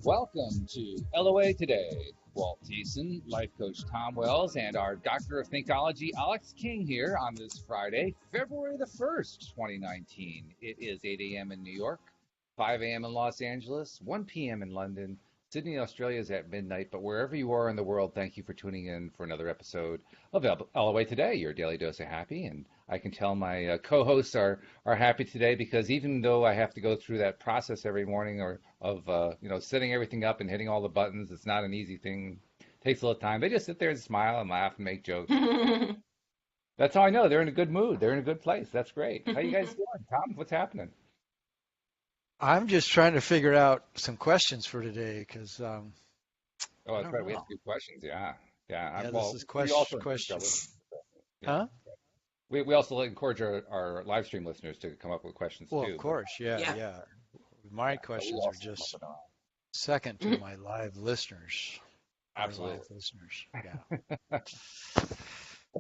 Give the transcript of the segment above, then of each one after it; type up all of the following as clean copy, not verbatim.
Welcome to LOA Today. Walt Thiessen, life coach Tom Wells, and our Doctor of Thinkology, Alyx King, here on this Friday, February the 1st, 2019. It is 8 a.m. in New York, 5 a.m. in Los Angeles, 1 p.m. in London. Sydney, Australia is at midnight, but wherever you are in the world, thank you for tuning in for another episode of LOA Today, your daily dose of happy. And I can tell my co-hosts are happy today because even though I have to go through that process every morning of setting everything up and hitting all the buttons, it's not an easy thing. It takes a little time. They just sit there and smile and laugh and make jokes. That's how I know they're in a good mood. They're in a good place. That's great. How you guys doing, Tom? What's happening? I'm just trying to figure out some questions for today because Oh, that's right. We have to do questions. Yeah. yeah, Well, this is we also questions. yeah. Huh? We also encourage our live stream listeners to come up with questions Well, too. of course, yeah. My So we questions are also come just up with second to my live listeners. Our Absolutely. live listeners. Yeah.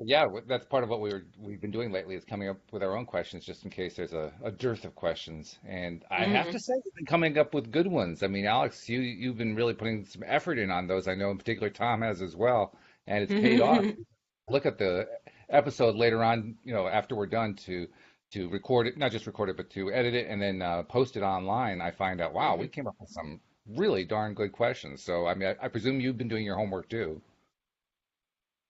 Yeah, that's part of what we've been doing lately is coming up with our own questions just in case there's a dearth of questions. And I have to say, we've been coming up with good ones. I mean, Alyx, you've been really putting some effort in on those. I know in particular Tom has as well, and it's paid off. Look at the episode later on, after we're done to record it, not just record it, but to edit it and then post it online. I find out, wow, we came up with some really darn good questions. So, I mean, I presume you've been doing your homework too.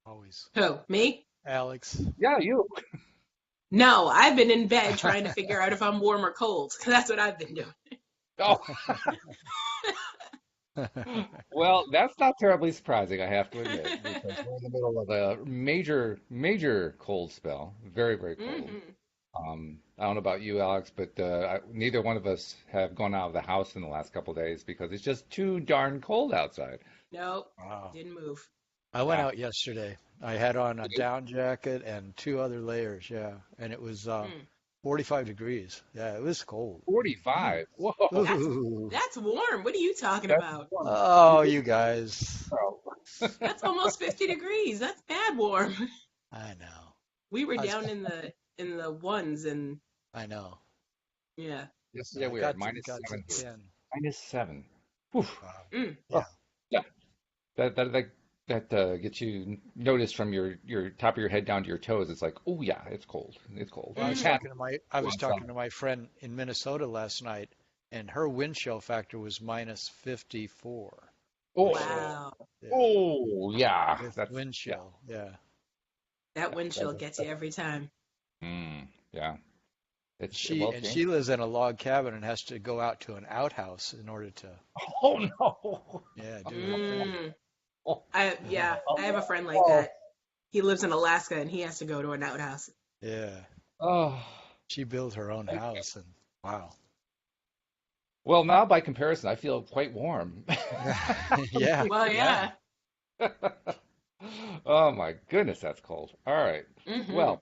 Always. Who, me? Alex. Yeah, you. No, I've been in bed trying to figure out if I'm warm or cold, because that's what I've been doing. Oh. Well, that's not terribly surprising, I have to admit, because we're in the middle of a major cold spell. Very, very cold. I don't know about you, Alex, but neither one of us have gone out of the house in the last couple of days because it's just too darn cold outside. Nope, Wow. didn't move. I went out yesterday. I had on a down jacket and 2 other layers, yeah. And it was 45 degrees. Yeah, it was cold. 45. Whoa. Ooh. That's warm. What are you talking That's about? warm. Oh, you guys. That's almost 50 degrees. That's bad warm. I know. We were I was- down in the ones, and I know. yeah. Yesterday I we were got at minus to 7. 10. -7. Whew. Wow. Oh, yeah. That gets you noticed from your top of your head down to your toes. It's like, oh yeah, it's cold. It's cold. Well, I was It's talking happening. to my friend in Minnesota last night, and her wind chill factor was minus 54. Oh, Wow. Yeah. oh yeah. With That's wind chill. Yeah. That wind chill gets you every time. yeah. It's She well, and she lives in a log cabin and has to go out to an outhouse in order to oh no. do her thing. Oh, I have a friend like that. He lives in Alaska, and he has to go to an outhouse. Yeah. oh. She built her own house and wow. Well, now by comparison, I feel quite warm. Yeah. Well, yeah. Oh my goodness, that's cold. All right. Mhm. Well,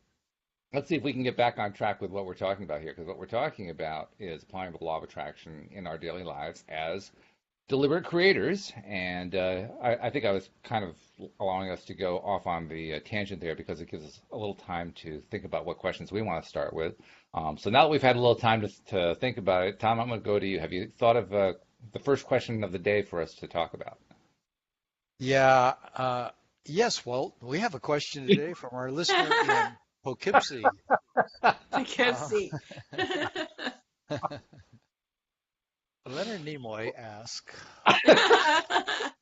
let's see if we can get back on track with what we're talking about here, because what we're talking about is applying the law of attraction in our daily lives as deliberate creators. And I think I was kind of allowing us to go off on the tangent there because it gives us a little time to think about what questions we want to start with. So now that we've had a little time to think about it, Tom, I'm going to go to you. Have you thought of the first question of the day for us to talk about? Yeah. Yes, Walt. We have a question today from our listener in Poughkeepsie. I can't see. Leonard Nimoy asks. I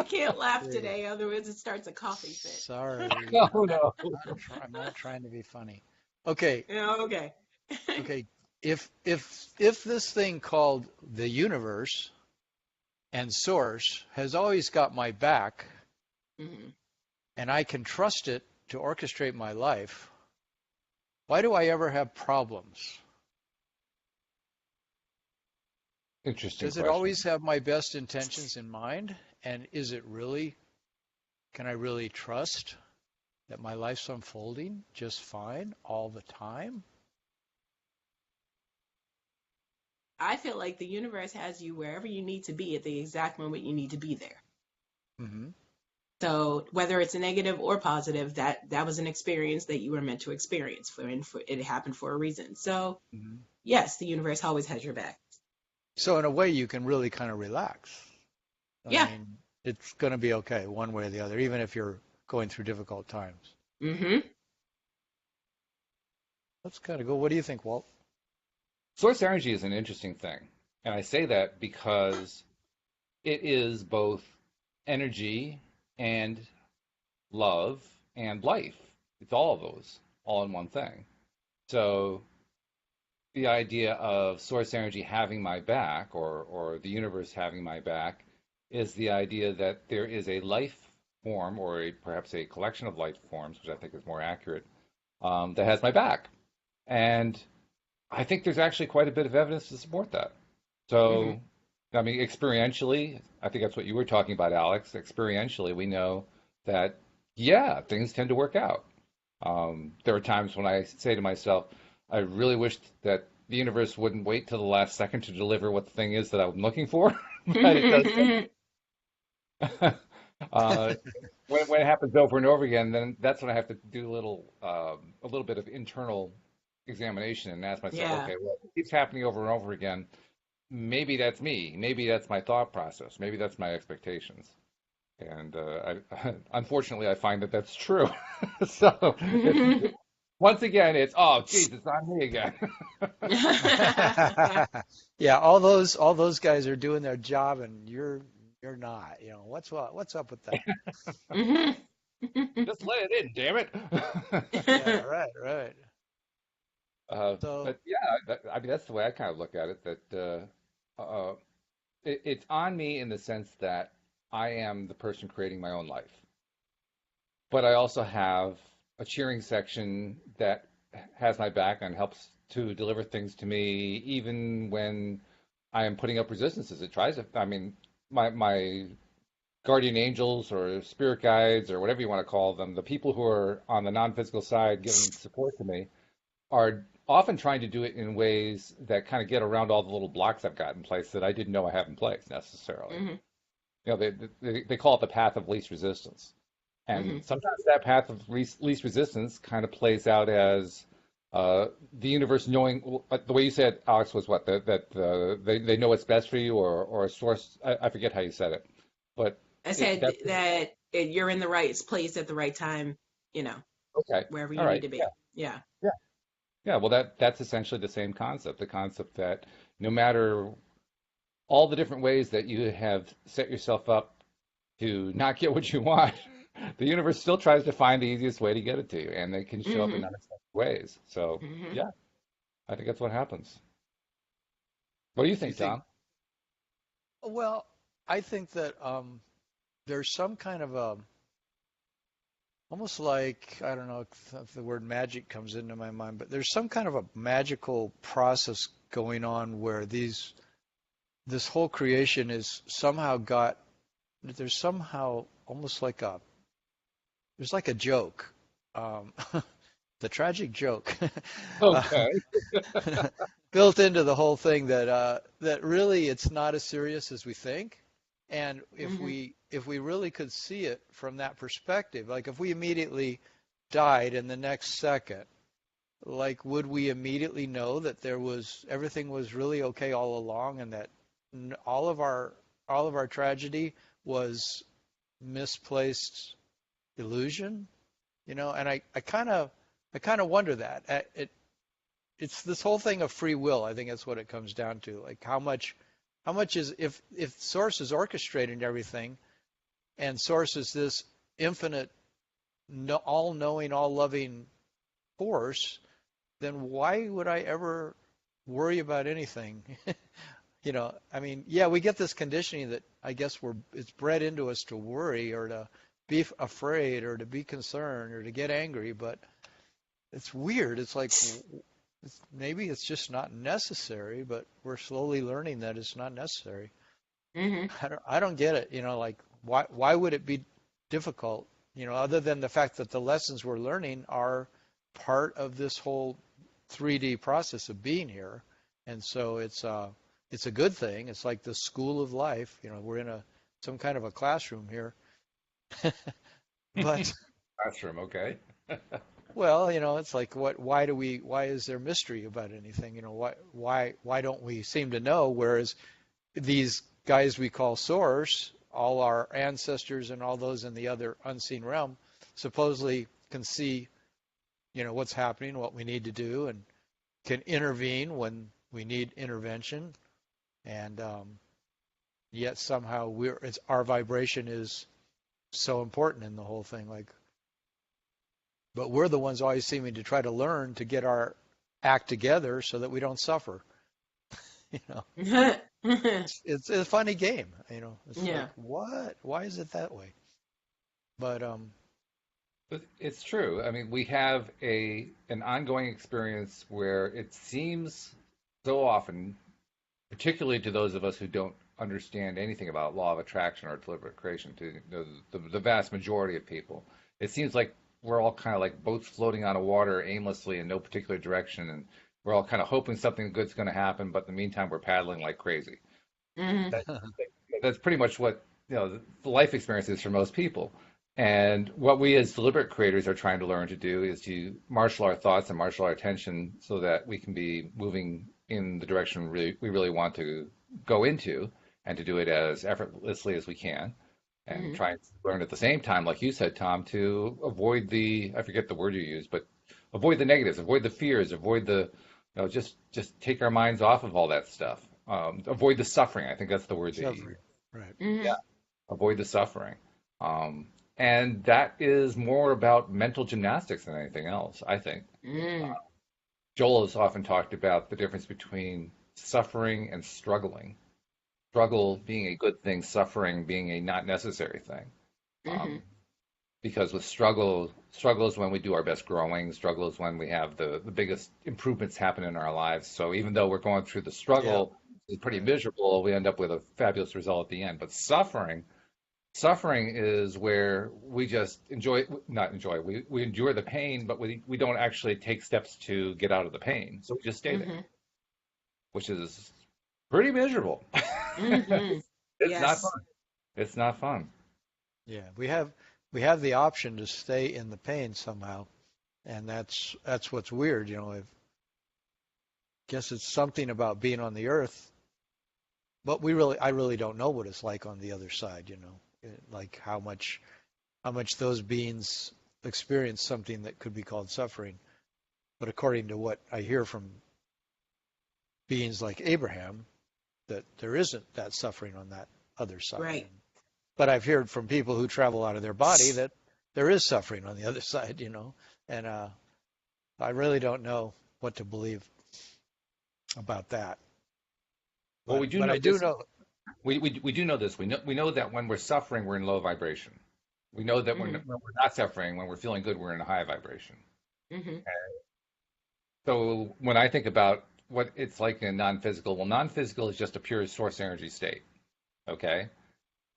can't laugh today, otherwise it starts a coughing fit. Sorry. Oh no. I'm not trying to be funny. Okay. Yeah, okay. Okay. If this thing called the universe and source has always got my back and I can trust it to orchestrate my life, why do I ever have problems? Interesting Does it question. always have my best intentions in mind? And can I really trust that my life's unfolding just fine all the time? I feel like the universe has you wherever you need to be at the exact moment you need to be there. Mm-hmm. So whether it's a negative or positive, that was an experience that you were meant to experience, and it happened for a reason. So yes, the universe always has your back. So in a way, you can really kind of relax. I Yeah. mean, it's going to be okay one way or the other, even if you're going through difficult times. Mm-hmm. That's kind of cool. What do you think, Walt? Source energy is an interesting thing. And I say that because it is both energy and love and life. It's all of those, all in one thing. So the idea of source energy having my back, or the universe having my back, is the idea that there is a life form, or perhaps a collection of life forms, which I think is more accurate, that has my back. And I think there's actually quite a bit of evidence to support that. Mm-hmm. So, I mean, experientially, I think that's what you were talking about, Alyx. Experientially, we know that, yeah, things tend to work out. There are times when I say to myself, I really wish that the universe wouldn't wait till the last second to deliver what the thing is that I'm looking for, but it does. uh, when it happens over and over again, then that's when I have to do a little bit of internal examination and ask myself, Yeah. okay, well, it keeps happening over and over again. Maybe that's me. Maybe that's my thought process. Maybe that's my expectations. And unfortunately, I find that that's true. So it's, once again, it's, oh, geez, it's on me again. Yeah, all those guys are doing their job, and you're not. What's up with that? Mm-hmm. Just let it in, damn Yeah, it. right, right. So, But yeah, I mean, that's the way I kind of look at it. That it's on me in the sense that I am the person creating my own life, but I also have a cheering section that has my back and helps to deliver things to me, even when I am putting up resistances. It tries to. I mean, my guardian angels or spirit guides or whatever you want to call them, the people who are on the non-physical side giving support to me, are often trying to do it in ways that kind of get around all the little blocks I've got in place that I didn't know I have in place necessarily. Mm-hmm. You know, they call it the path of least resistance. And Mm-hmm. sometimes that path of least resistance kind of plays out as the universe knowing, the way you said, Alex, was what? They know what's best for you, or a source. I forget how you said it. But I said that's that you're in the right place at the right time, you know, okay. wherever All you need right. to Yeah. be. Yeah. Yeah. Yeah. Well, that's essentially the same concept. The concept that no matter all the different ways that you have set yourself up to not get what you want, the universe still tries to find the easiest way to get it to you, and they can show up in Mm-hmm. unexpected ways. So, Mm-hmm. yeah, I think that's what happens. What do you you think, think? Tom? Well, I think that there's some kind of a almost like I don't know if the word magic comes into my mind, but there's some kind of a magical process going on where this whole creation is somehow got there's somehow almost like a there's like a joke, um, the tragic joke uh, Okay. built into the whole thing that really it's not as serious as we think. And Mm-hmm. if we really could see it from that perspective, like if we immediately died in the next second, like would we immediately know that there was everything was really okay all along, and that all of our tragedy was misplaced illusion? And I kind of wonder that. It's this whole thing of free will. I think that's what it comes down to. Like how much is if source is orchestrating everything, and source is this infinite, all knowing, all loving force, then why would I ever worry about anything? I mean, yeah, we get this conditioning that I guess it's bred into us to worry or to be afraid or to be concerned or to get angry, but it's weird. It's like maybe it's just not necessary, but we're slowly learning that it's not necessary. Mm-hmm. I don't get it. Like why would it be difficult? Other than the fact that the lessons we're learning are part of this whole 3D process of being here, and so it's a good thing. It's like the school of life. We're in some kind of a classroom here, but Classroom, okay. Well, it's like why is there mystery about anything? Why don't we seem to know? Whereas these guys we call source, all our ancestors and all those in the other unseen realm, supposedly can see, what's happening, what we need to do, and can intervene when we need intervention. And yet somehow our vibration is so important in the whole thing. But we're the ones always seeming to try to learn to get our act together so that we don't suffer. you know, it's a funny game. It's Yeah. like, what? Why is it that way? But But it's true. I mean, we have an ongoing experience where it seems so often, particularly to those of us who don't understand anything about law of attraction or deliberate creation, to the vast majority of people, it seems like we're all kind of like boats floating on a water aimlessly in no particular direction, and we're all kind of hoping something good's going to happen, but in the meantime, we're paddling like crazy. Mhm. That's pretty much what the life experience is for most people. And what we as deliberate creators are trying to learn to do is to marshal our thoughts and marshal our attention so that we can be moving in the direction we really want to go into, and to do it as effortlessly as we can, and Mhm. try and learn at the same time, like you said, Tom, to avoid I forget the word you used, but avoid the negatives, avoid the fears, avoid just take our minds off of all that stuff. Avoid the suffering. I think that's the word that you suffering, used. right? Yeah, Mhm. avoid the suffering. And that is more about mental gymnastics than anything else, I think. Mhm. Joel has often talked about the difference between suffering and struggling. Struggle being a good thing, suffering being a not necessary thing. Mhm. Um, because with struggle is when we do our best growing. Struggle is when we have the biggest improvements happen in our lives. So even though we're going through the Yeah, struggle, it's pretty right. miserable, we end up with a fabulous result at the end. But suffering is where we just not enjoy, we endure the pain, but we don't actually take steps to get out of the pain. So we just stay there, Mhm. which is pretty miserable. Mhm. It's not Yes. fun. It's not fun. Yeah, we have the option to stay in the pain somehow, and that's what's weird. I guess it's something about being on the earth, but I really don't know what it's like on the other side. Like how much those beings experience something that could be called suffering. But according to what I hear from beings like Abraham, that there isn't that suffering on that other side. Right. But I've heard from people who travel out of their body that there is suffering on the other side, and I really don't know what to believe about that. Well, But we do but know I do this. know, We do know this. We know that when we're suffering, we're in low vibration. We know that when Mhm. we're not suffering, when we're feeling good, we're in a high vibration. Mhm. So when I think about what it's like in non-physical, well, non-physical is just a pure source energy state. Okay,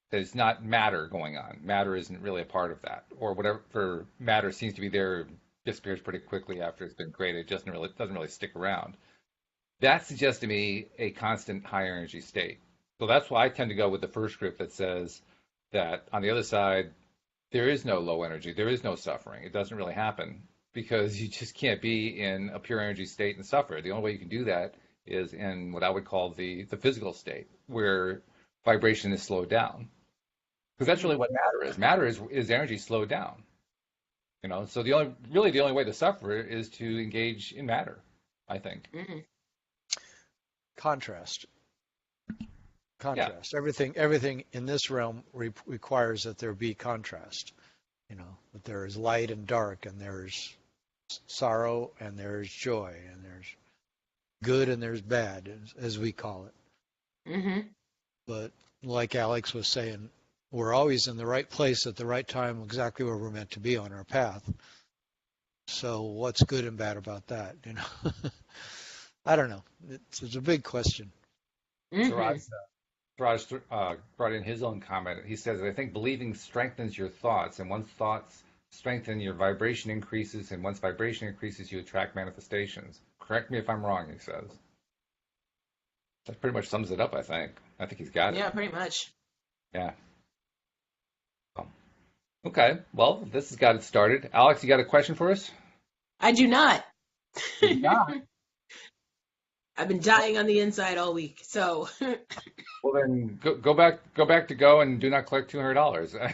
there's not matter going on. Matter isn't really a part of that, or whatever matter seems to be there disappears pretty quickly after it's been created. It doesn't really stick around. That suggests to me a constant high energy state. So that's why I tend to go with the first group that says that on the other side there is no low energy, there is no suffering. It doesn't really happen because you just can't be in a pure energy state and suffer. The only way you can do that is in what I would call the physical state, where vibration is slowed down. Because that's Mhm. really what matter is. Matter is energy slowed down. So the only way to suffer is to engage in matter, I think. Mhm. contrast. Yeah. Contrast. Everything in this realm requires that there be contrast. That there is light and dark, and there's sorrow and there's joy, and there's good and there's bad, as we call it. Mhm. But like Alyx was saying, we're always in the right place at the right time, exactly where we're meant to be on our path. So what's good and bad about that? I don't know. It's a big question. Suraj, Mhm. Suraj brought in his own comment. He says, I think believing strengthens your thoughts, and once thoughts strengthen, your vibration increases, and once vibration increases, you attract manifestations. Correct me if I'm wrong, he says. That pretty much sums it up, I think. I think he's got it. Yeah, pretty much. Yeah. Um, Okay. Well, this has got it started. Alyx, you got a question for us? I do not. You do not. I've been dying on the inside all week, so. Well, then go back to go and do not collect $200.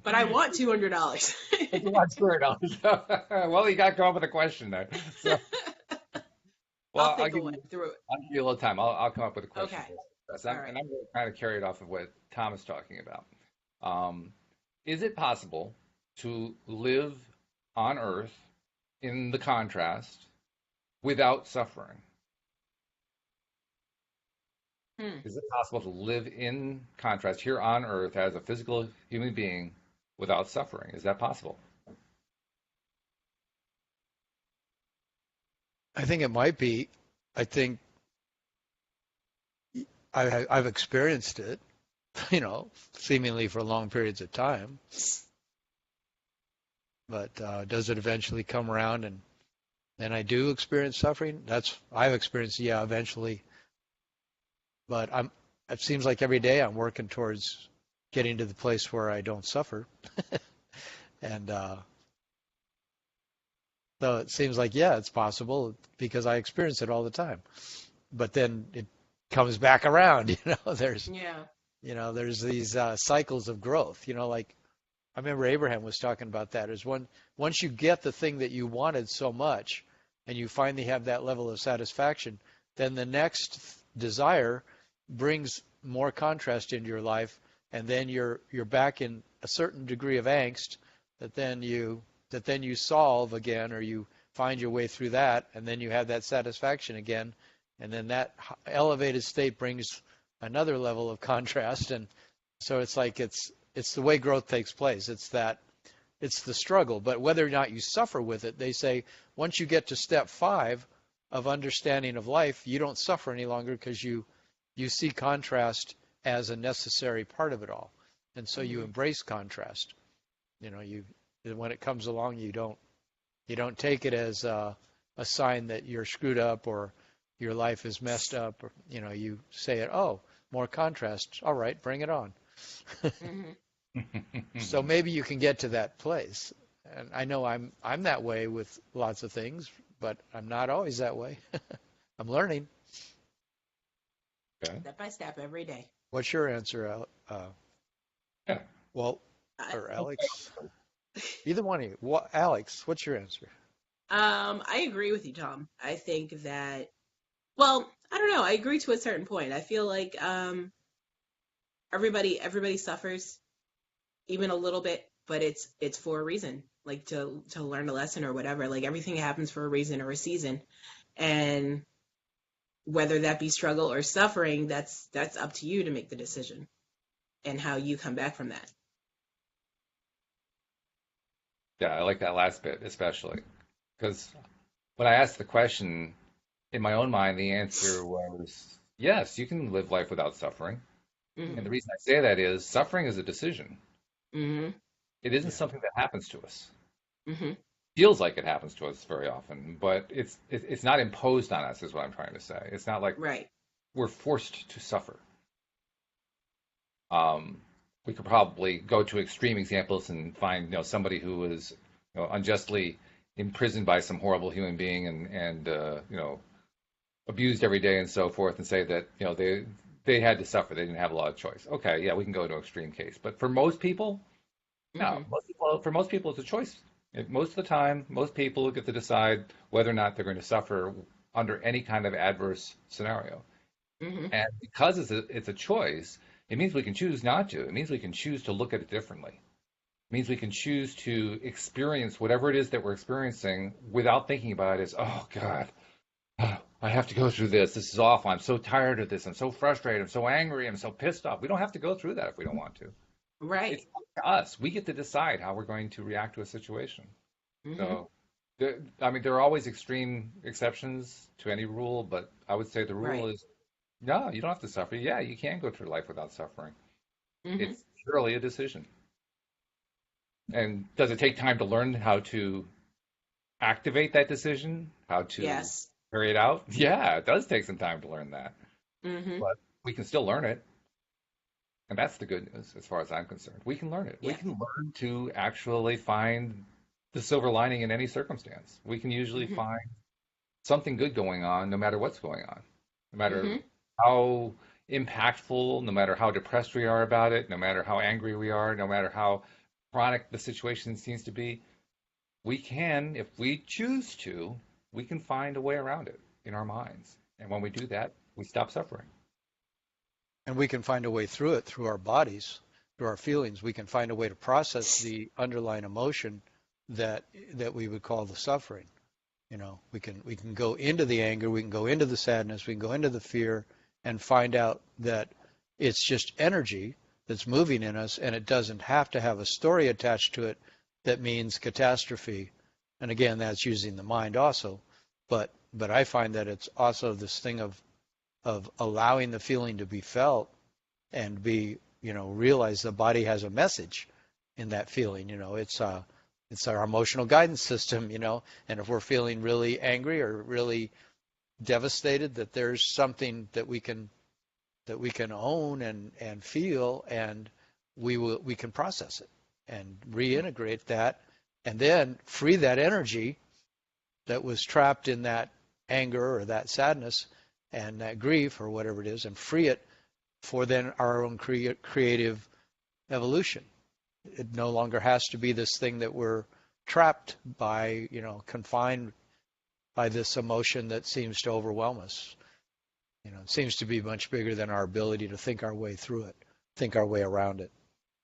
But I want $200. You want $200. Well, you got to come up with a question there. So, well, I'll think through it. I'll give you a little time. I'll come up with a question Okay. for us. All right. And I'm going to kind of carry it off of what Tom is talking about. Is it possible to live on Earth in the contrast without suffering? Is it possible to live in contrast here on Earth as a physical human being without suffering? Is that possible? I think it might be. I think I've experienced it, seemingly for long periods of time. But does it eventually come around and I do experience suffering? I've experienced, yeah, eventually. But it seems like every day I'm working towards getting to the place where I don't suffer. And so it seems like, yeah, it's possible because I experience it all the time. But then it comes back around, there's these cycles of growth, like I remember Abraham was talking about that, is once you get the thing that you wanted so much and you finally have that level of satisfaction, then the next desire brings more contrast into your life, and then you're back in a certain degree of angst that then you solve again, or you find your way through that, and then you have that satisfaction again, and then that elevated state brings another level of contrast. And so it's like it's the way growth takes place. It's the struggle. But whether or not you suffer with it, they say once you get to step 5 of understanding of life, you don't suffer any longer because you see contrast as a necessary part of it all. And so you embrace contrast. When it comes along, you don't take it as a sign that you're screwed up or your life is messed up. Or, you say it, oh, more contrast. All right, bring it on. So maybe you can get to that place. And I know I'm that way with lots of things, but I'm not always that way. I'm learning. Okay. Step by step every day. What's your answer, Yeah. Walt or Alyx? Either one of you. Alyx, what's your answer? I agree with you, Tom. I think that, well, I don't know. I agree to a certain point. I feel like everybody suffers, even a little bit, but it's for a reason, like to learn a lesson or whatever. Like everything happens for a reason or a season, and whether that be struggle or suffering, that's up to you to make the decision and how you come back from that. Yeah, I like that last bit especially, because when I asked the question, in my own mind, the answer was yes, you can live life without suffering. And the reason I say that is suffering is a decision. It isn't something that happens to us. Feels like it happens to us very often, but it's not imposed on us, is what I'm trying to say. It's not like we're forced to suffer. We could probably go to extreme examples and find somebody who was unjustly imprisoned by some horrible human being and abused every day and so forth, and say that they had to suffer. They didn't have a lot of choice. Okay, yeah, we can go to an extreme case. But for most people, no. For most people, it's a choice. Most of the time, most people get to decide whether or not they're going to suffer under any kind of adverse scenario. And because it's a choice, it means we can choose not to. It means we can choose to look at it differently. It means we can choose to experience whatever it is that we're experiencing without thinking about it as, oh, God, I have to go through this. This is awful. I'm so tired of this. I'm so frustrated. I'm so angry. I'm so pissed off. We don't have to go through that if we don't want to. Right. It's up to us. We get to decide how we're going to react to a situation. So, there are always extreme exceptions to any rule, but I would say the rule is, no, you don't have to suffer. Yeah, you can go through life without suffering. It's purely a decision. And does it take time to learn how to activate that decision? How to carry it out? Yeah, it does take some time to learn that. But we can still learn it. And that's the good news as far as I'm concerned. We can learn it. We can learn to actually find the silver lining in any circumstance. We can usually Mm-hmm. find something good going on no matter what's going on, no matter Mm-hmm. how impactful, no matter how depressed we are about it, no matter how angry we are, no matter how chronic the situation seems to be. We can, if we choose to, we can find a way around it in our minds. And when we do that, we stop suffering. And we can find a way through it through our bodies, through our feelings. We can find a way to process the underlying emotion that we would call the suffering. We can go into the anger, we can go into the sadness, we can go into the fear and find out that it's just energy that's moving in us, and it doesn't have to have a story attached to it that means catastrophe. And again, that's using the mind also. But I find that it's also this thing of allowing the feeling to be felt and be, realize the body has a message in that feeling. It's our emotional guidance system, and if we're feeling really angry or really devastated, that there's something that we can own and feel, and we can process it and reintegrate that, and then free that energy that was trapped in that anger or that sadness and that grief or whatever it is, and free it for then our own creative evolution. It no longer has to be this thing that we're trapped by, confined by this emotion that seems to overwhelm us. It seems to be much bigger than our ability to think our way through it, think our way around it.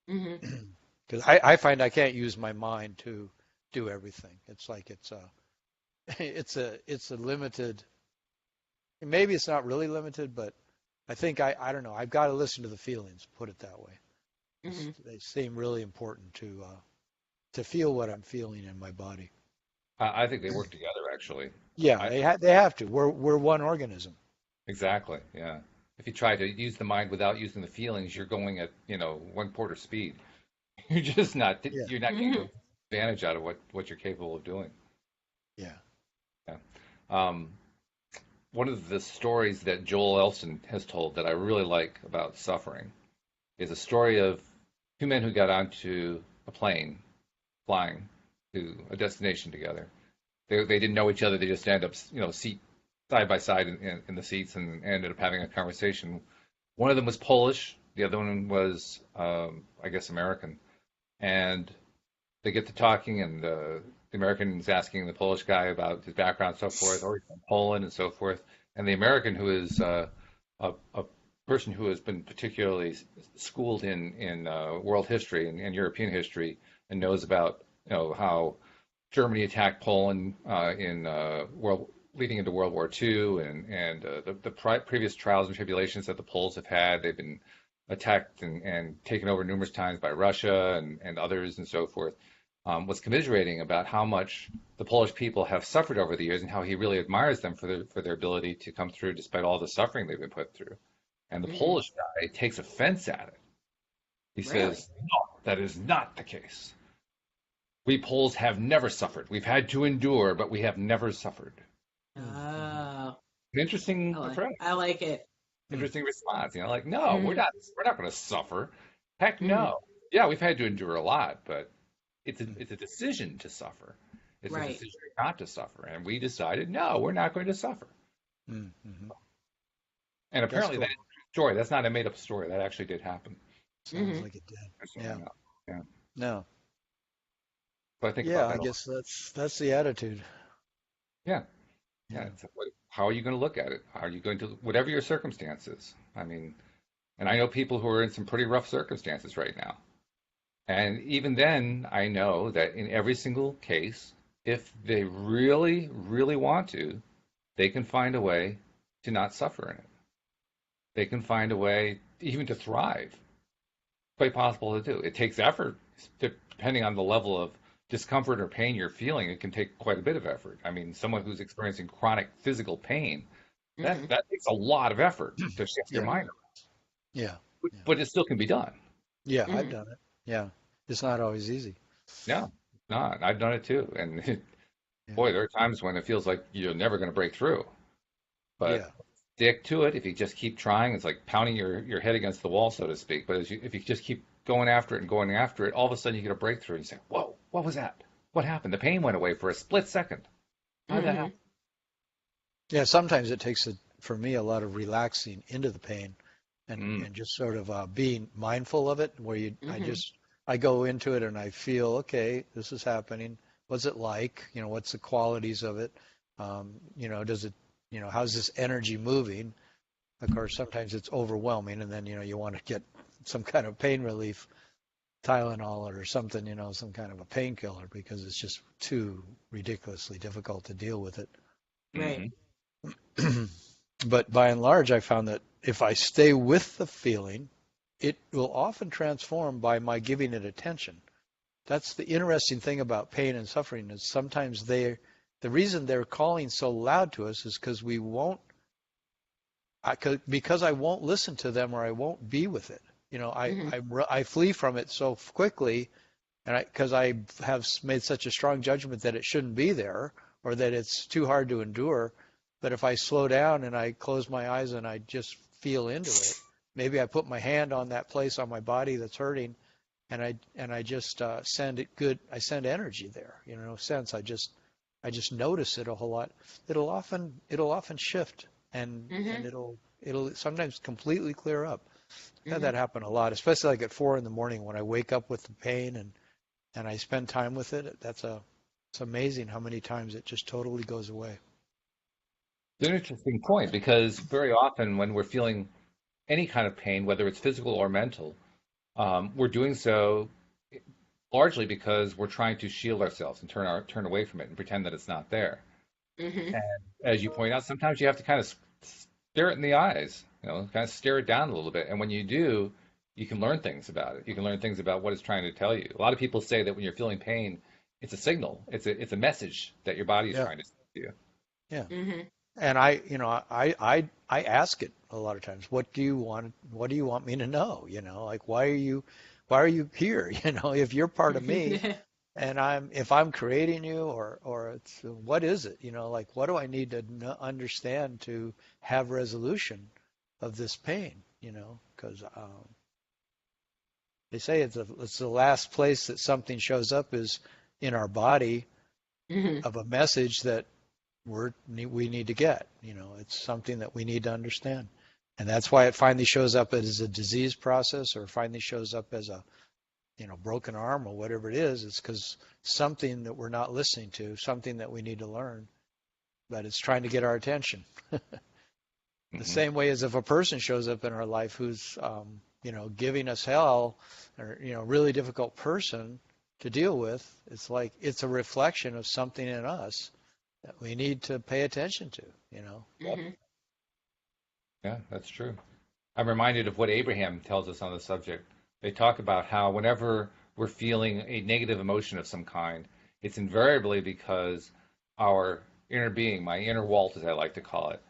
Mm-hmm. Because I find I can't use my mind to do everything. It's like it's a limited. Maybe it's not really limited, but I think I don't know. I've got to listen to the feelings. Put it that way. Mm-hmm. They seem really important to feel what I'm feeling in my body. I think they work together, actually. Yeah, I, they have to. We're one organism. exactly, yeah. If you try to use the mind without using the feelings, you're going at, 1/4 speed. Yeah, You're not getting Mm-hmm. the advantage out of what you're capable of doing. yeah. Yeah. Um, One of the stories that Joel Elson has told that I really like about suffering is a story of two men who got onto a plane flying to a destination together. They didn't know each other. They just ended up, seat side by side in the seats and ended up having a conversation. One of them was Polish. The other one was, I guess, American. And they get to talking, and the American is asking the Polish guy about his background and so forth, or he's from Poland and so forth. And the American, who is a person who has been particularly schooled in world history and European history and knows about how Germany attacked Poland in world leading into World War II, and the previous trials and tribulations that the Poles have had. They've been attacked and taken over numerous times by Russia and others and so forth. Was commiserating about how much the Polish people have suffered over the years and how he really admires them for their ability to come through despite all the suffering they've been put through. And the Mm-hmm. Polish guy takes offense at it. He Really? says, "No, that is not the case. We Poles have never suffered. We've had to endure, but we have never suffered." Mm-hmm. Oh, An interesting approach, I like it. interesting response. Like, no, Mm-hmm. we're not going to suffer. Heck Mm-hmm. no. Yeah, we've had to endure a lot, but it's a decision to suffer. It's a Right. decision not to suffer, and we decided, no, we're not going to suffer. Mm-hmm. And That's apparently, cool. that is a true story. That's not a made-up story. That actually did happen. Sounds Mm-hmm. like it did. Just so you Yeah. know. Yeah. No. So I think Yeah, about I that a lot. guess that's the attitude. Yeah. Yeah. Yeah. How are you going to look at it? How are you going to, whatever your circumstances? I mean, and I know people who are in some pretty rough circumstances right now. And even then, I know that in every single case, if they really, really want to, they can find a way to not suffer in it. They can find a way even to thrive. Quite possible to do. It takes effort, depending on the level of discomfort or pain you're feeling. It can take quite a bit of effort. I mean, someone who's experiencing chronic physical pain, Mm-hmm. that takes a lot of effort to shift your Yeah. mind, Yeah. Yeah. but it still can be done. Yeah, I've Mm-hmm. done it. Yeah. It's not always easy. No, it's not. I've done it too, and Yeah. boy, there are times when it feels like you're never going to break through. But Yeah. stick to it. If you just keep trying, it's like pounding your head against the wall, so to speak. But if you just keep going after it and going after it, all of a sudden you get a breakthrough and you say, "Whoa, what was that?" What happened? The pain went away for a split second. How did that Mm-hmm. happen? Yeah, sometimes it takes for me a lot of relaxing into the pain Mm, and just sort of being mindful of it, where Mm-hmm. I go into it and I feel, okay, this is happening. What's it like? What's the qualities of it? Does it, how's this energy moving? Of course, sometimes it's overwhelming, and then you want to get some kind of pain relief, Tylenol or something, some kind of a painkiller, because it's just too ridiculously difficult to deal with it. Right. hmm But by and large, I found that if I stay with the feeling, it will often transform by my giving it attention. That's the interesting thing about pain and suffering is sometimes the reason they're calling so loud to us is because we won't, because I won't listen to them or I won't be with it. Mm-hmm. I flee from it so quickly, and because I have made such a strong judgment that it shouldn't be there or that it's too hard to endure. But if I slow down and I close my eyes and I just feel into it, maybe I put my hand on that place on my body that's hurting, and I just send it good. I send energy there. No sense. I just notice it a whole lot. It'll often shift, and Mm-hmm. it'll sometimes completely clear up. I've had Mm-hmm. that happen a lot, especially like at 4 in the morning when I wake up with the pain and I spend time with it. It's amazing how many times it just totally goes away. It's an interesting point because very often when we're feeling any kind of pain, whether it's physical or mental, we're doing so largely because we're trying to shield ourselves and turn away from it and pretend that it's not there. Mm-hmm. And as you point out, sometimes you have to kind of stare it in the eyes, kind of stare it down a little bit. And when you do, you can learn things about it. You can learn things about what it's trying to tell you. A lot of people say that when you're feeling pain, it's a signal. It's a message that your body is Yeah, trying to send to you. yeah. Mm-hmm. And I ask it a lot of times. What do you want? What do you want me to know? Like why are you here? If you're part of me, and if I'm creating you, or it's what is it? Like what do I need to understand to have resolution of this pain? Because they say it's the last place that something shows up is in our body Mm-hmm. of a message that we need to get. It's something that we need to understand, and that's why it finally shows up as a disease process, or finally shows up as a broken arm or whatever it is. It's because something that we're not listening to, something that we need to learn, but it's trying to get our attention. The hmm same way as if a person shows up in our life who's giving us hell, or really difficult person to deal with, it's like it's a reflection of something in us that we need to pay attention to. Yep. Mm-hmm. Yeah, that's true. I'm reminded of what Abraham tells us on the subject. They talk about how whenever we're feeling a negative emotion of some kind, it's invariably because our inner being, my inner Walt, as I like to call it,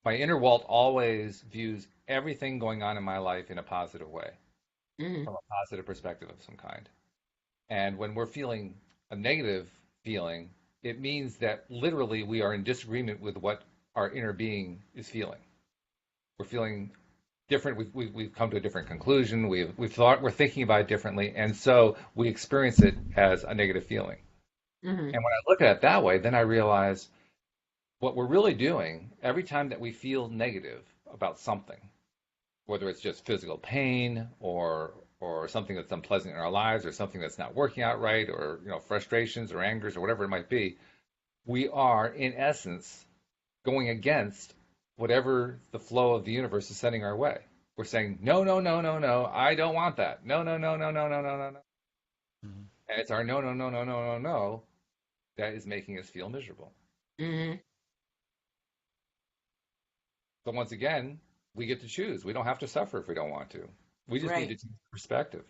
my inner Walt always views everything going on in my life in a positive way, Mm-hmm. from a positive perspective of some kind. And when we're feeling a negative feeling, it means that literally we are in disagreement with what our inner being is feeling. We're feeling different. We've come to a different conclusion. We're thinking about it differently, and so we experience it as a negative feeling. Mm-hmm. And when I look at it that way, then I realize what we're really doing every time that we feel negative about something, whether it's just physical pain or something that's unpleasant in our lives or something that's not working out right or frustrations or angers or whatever it might be, we are in essence going against whatever the flow of the universe is sending our way. We're saying, no, no, no, no, no, I don't want that. No, no, no, no, no, no, no, no, no. Mhm. And it's our no, no, no, no, no, no, no that is making us feel miserable. Mm-hmm. So once again, we get to choose. We don't have to suffer if we don't want to. We just need Right. to change perspective.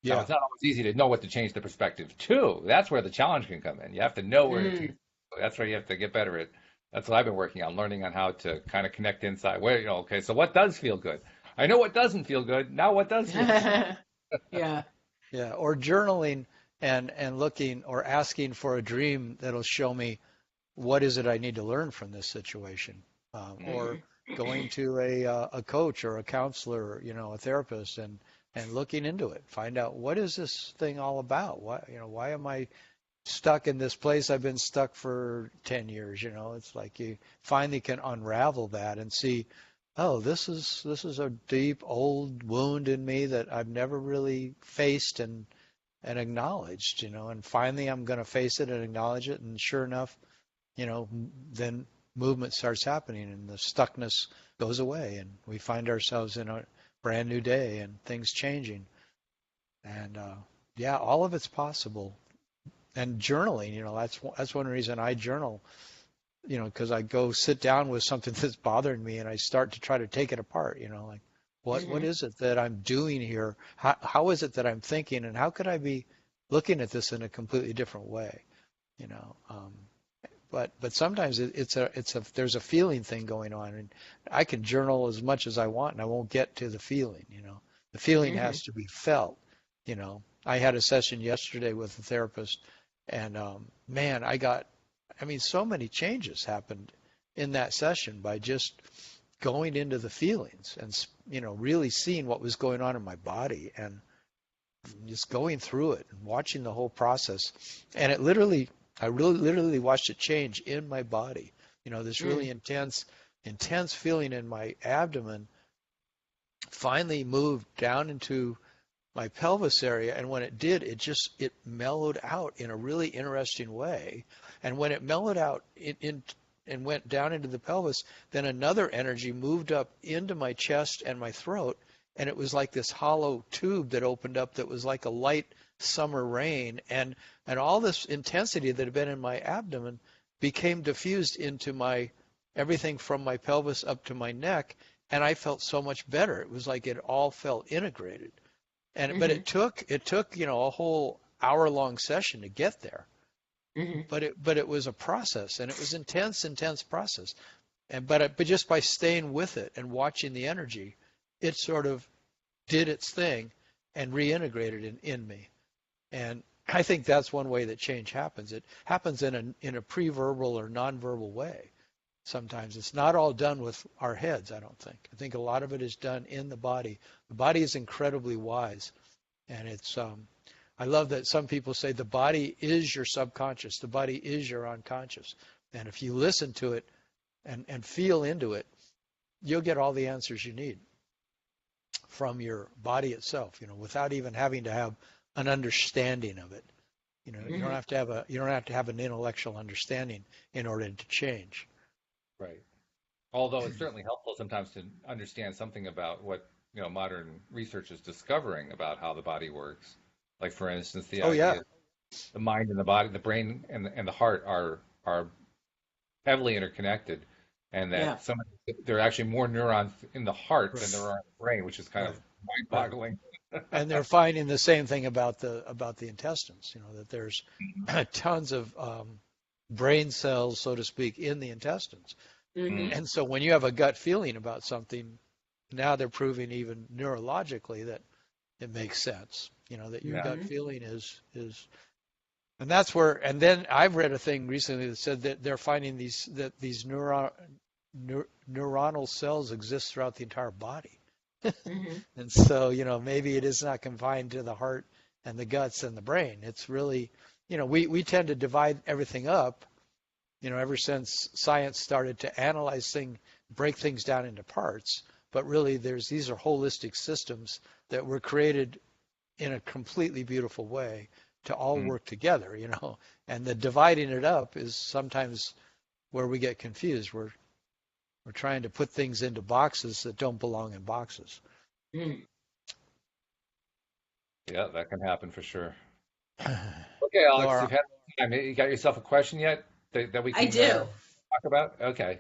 Now, Yeah, it's not always easy to know what to change the perspective to. That's where the challenge can come in. You have to know where to change. Mm-hmm. That's where you have to get better at. That's what I've been working on, learning on how to kind of connect inside. Where, okay, so what does feel good? I know what doesn't feel good. Now what does feel good? Yeah. yeah. Or journaling and looking or asking for a dream that'll show me what is it I need to learn from this situation, or Mm-hmm. going to a coach or a counselor, a therapist, and and looking into it, find out what is this thing all about? Why am I stuck in this place I've been stuck for 10 years? It's like you finally can unravel that and see, oh, this is a deep old wound in me that I've never really faced and acknowledged, and finally I'm going to face it and acknowledge it, and sure enough, then movement starts happening and the stuckness goes away and we find ourselves in a brand new day and things changing. And yeah, all of it's possible. And journaling, that's one reason I journal, because I go sit down with something that's bothering me and I start to try to take it apart, like what is it that I'm doing here? How is it that I'm thinking, and how could I be looking at this in a completely different way? You know, but sometimes there's a feeling thing going on, and I can journal as much as I want, and I won't get to the feeling. The feeling has to be felt. I had a session yesterday with a therapist, and man, so many changes happened in that session by just going into the feelings and really seeing what was going on in my body and just going through it and watching the whole process. And I really literally watched it change in my body. This really intense feeling in my abdomen finally moved down into my pelvis area, and when it did, it mellowed out in a really interesting way. And when it mellowed out and went down into the pelvis, then another energy moved up into my chest and my throat, and it was like this hollow tube that opened up that was like a light summer rain, and all this intensity that had been in my abdomen became diffused into everything from my pelvis up to my neck, and I felt so much better. It was like it all felt integrated. But it took a whole hour-long session to get there. But it was a process, and it was intense process. But just by staying with it and watching the energy, it sort of did its thing and reintegrated in me. And I think that's one way that change happens. It happens in a pre-verbal or non-verbal way. Sometimes it's not all done with our heads, I don't think. I think a lot of it is done in the body. The body is incredibly wise, and I love that some people say the body is your subconscious, the body is your unconscious. And if you listen to it and feel into it, you'll get all the answers you need from your body itself, without even having to have an understanding of it. You don't have to have an intellectual understanding in order to change. Right. Although it's certainly helpful sometimes to understand something about what modern research is discovering about how the body works. Like, for instance, the idea the mind and the body, the brain and the heart are heavily interconnected, and that there are actually more neurons in the heart than there are in the brain, which is kind of mind-boggling. And they're finding the same thing about the intestines. That there's tons of brain cells, so to speak, in the intestines. And so when you have a gut feeling about something, now they're proving even neurologically that it makes sense. That your gut feeling is, and that's where. And then I've read a thing recently that said that they're finding these neuronal cells exist throughout the entire body. And so maybe it is not confined to the heart and the guts and the brain. It's really, we tend to divide everything up. Ever since science started to analyze break things down into parts, but really these are holistic systems that were created in a completely beautiful way to all work together, and the dividing it up is sometimes where we get confused. We're trying to put things into boxes that don't belong in boxes. Yeah, that can happen for sure. Okay, Alyx, you've had time. You got yourself a question yet that we can talk about? Okay.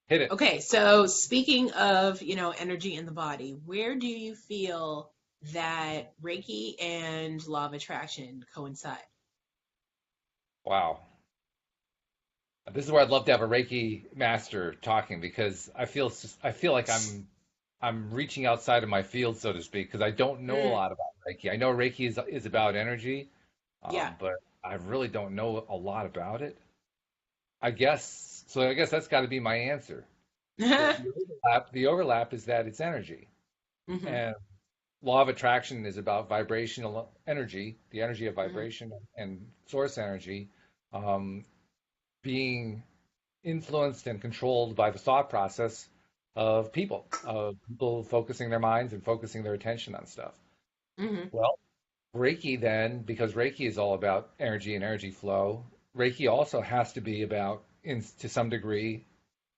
Hit it. Okay, so speaking of, energy in the body, where do you feel that Reiki and law of attraction coincide? Wow. This is where I'd love to have a Reiki master talking, because I feel like I'm reaching outside of my field, so to speak, because I don't know a lot about Reiki. I know Reiki is about energy, but I really don't know a lot about it. I guess that's got to be my answer. The overlap is that it's energy, and law of attraction is about vibrational energy, the energy of Mm-hmm. vibration and source energy, um, being influenced and controlled by the thought process of people focusing their minds and focusing their attention on stuff. Mm-hmm. Well, Reiki then, because Reiki is all about energy and energy flow, Reiki also has to be about, to some degree,